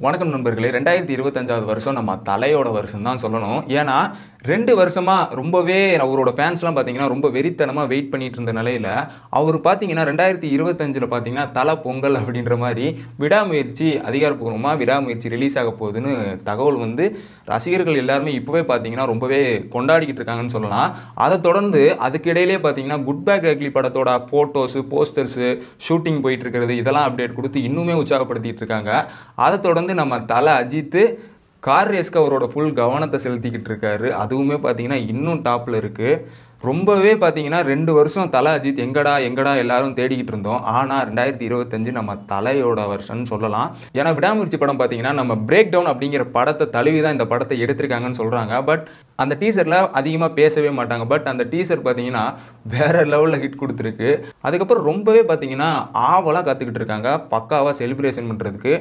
வணக்கம் நண்பர்களே. 2025வது வருஷம் நம்ம தலையோட வருஷம் தான் சொல்லணும். ஏன்னா 2 வருஷமா ரொம்பவே அவரோட ஃபேன்ஸ்லாம் பார்த்தீங்கன்னா ரொம்ப வெறித்தனமா வெயிட் பண்ணிட்டு இருந்த நிலையில அவர் பார்த்தீங்கன்னா 2025ல் பார்த்தீங்கன்னா தல பொங்கல் அப்படின்ற மாதிரி விடாமுயற்சி அதிகாரப்பூர்வமா விடாமுயற்சி ரிலீஸ் ஆக போகுதுன்னு தகவல் வந்து ரசிகர்கள் எல்லாருமே இப்போவே பார்த்தீங்கன்னா ரொம்பவே கொண்டாடிக்கிட்டு இருக்காங்கன்னு சொல்லலாம். அதை தொடர்ந்து அதுக்கு இடையிலே பார்த்தீங்கன்னா குட் பேக் அக்லி படத்தோட ஃபோட்டோஸு போஸ்டர்ஸு ஷூட்டிங் போயிட்டு இருக்கிறது இதெல்லாம் அப்டேட் கொடுத்து இன்னுமே உற்சாகப்படுத்திட்டு இருக்காங்க. அதை தொடர்ந்து நம்ம தல அஜித் கார் ரேஸ்க்கு அவரோட ஃபுல் கவனத்தை செலுத்திக்கிட்டு இருக்காரு. அதுவுமே பார்த்தீங்கன்னா இன்னும் டாப்பில் இருக்குது. ரொம்பவே பார்த்தீங்கன்னா 2 வருஷம் தல அஜித் எங்கடா எல்லாரும் தேடிக்கிட்டு இருந்தோம். ஆனால் 2025 நம்ம தலையோட வருஷம்னு சொல்லலாம். ஏன்னா விடாமுயற்சி படம் பார்த்தீங்கன்னா நம்ம பிரேக் டவுன் அப்படிங்கிற படத்தை தழுவி தான் இந்த படத்தை எடுத்திருக்காங்கன்னு சொல்கிறாங்க. பட் அந்த டீசரில் அதிகமாக பேசவே மாட்டாங்க. பட் அந்த டீசர் பார்த்தீங்கன்னா வேற லெவலில் ஹிட் கொடுத்துருக்கு. அதுக்கப்புறம் ரொம்பவே பார்த்தீங்கன்னா ஆவலாக காத்துக்கிட்டு இருக்காங்க பக்காவாக செலிப்ரேஷன் பண்ணுறதுக்கு.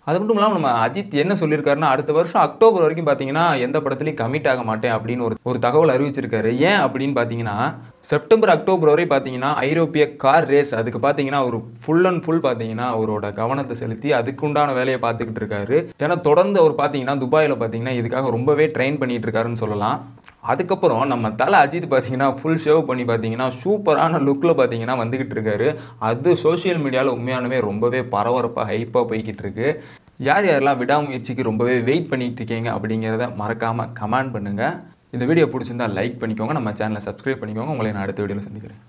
அது மட்டும் இல்லாமல் நம்ம அஜித் என்ன சொல்லியிருக்காருன்னா அடுத்த வருஷம் அக்டோபர் வரைக்கும் பார்த்தீங்கன்னா எந்த படத்துலையும் கமிட் ஆக மாட்டேன் அப்படின்னு ஒரு தகவல் அறிவிச்சிருக்காரு. ஏன் அப்படின்னு பார்த்தீங்கன்னா செப்டம்பர் அக்டோபர் வரை பார்த்தீங்கன்னா ஐரோப்பிய கார் ரேஸ் அதுக்கு பார்த்தீங்கன்னா ஒரு ஃபுல் அண்ட் ஃபுல் பார்த்தீங்கன்னா அவரோட கவனத்தை செலுத்தி அதுக்குண்டான வேலையை பார்த்துக்கிட்டு இருக்காரு. ஏன்னா தொடர்ந்து அவர் பார்த்தீங்கன்னா துபாயில் பார்த்தீங்கன்னா இதுக்காக ரொம்பவே ட்ரெயின் பண்ணிட்டு இருக்காருன்னு சொல்லலாம். அதுக்கப்புறம் நம்ம தல அஜித் பார்த்தீங்கன்னா ஃபுல் ஷேவ் பண்ணி பார்த்தீங்கன்னா சூப்பரான லுக்கில் பார்த்தீங்கன்னா வந்துக்கிட்டு இருக்காரு. அது சோஷியல் மீடியாவில் உண்மையானவே ரொம்பவே பரபரப்பாக ஹைப்பாக போய்கிட்டு இருக்கு. யாரெல்லாம் விடாமுயற்சிக்கு ரொம்பவே வெயிட் பண்ணிட்டு இருக்கீங்க அப்படிங்கிறத மறக்காமல் கமெண்ட் பண்ணுங்கள். இந்த வீடியோ பிடிச்சிருந்தா லைக் பண்ணிக்கோங்க. நம்ம சேனலை சப்ஸ்கிரைப் பண்ணிக்கோங்க. உங்களை நான் அடுத்த வீடியோவில் சந்திக்கிறேன்.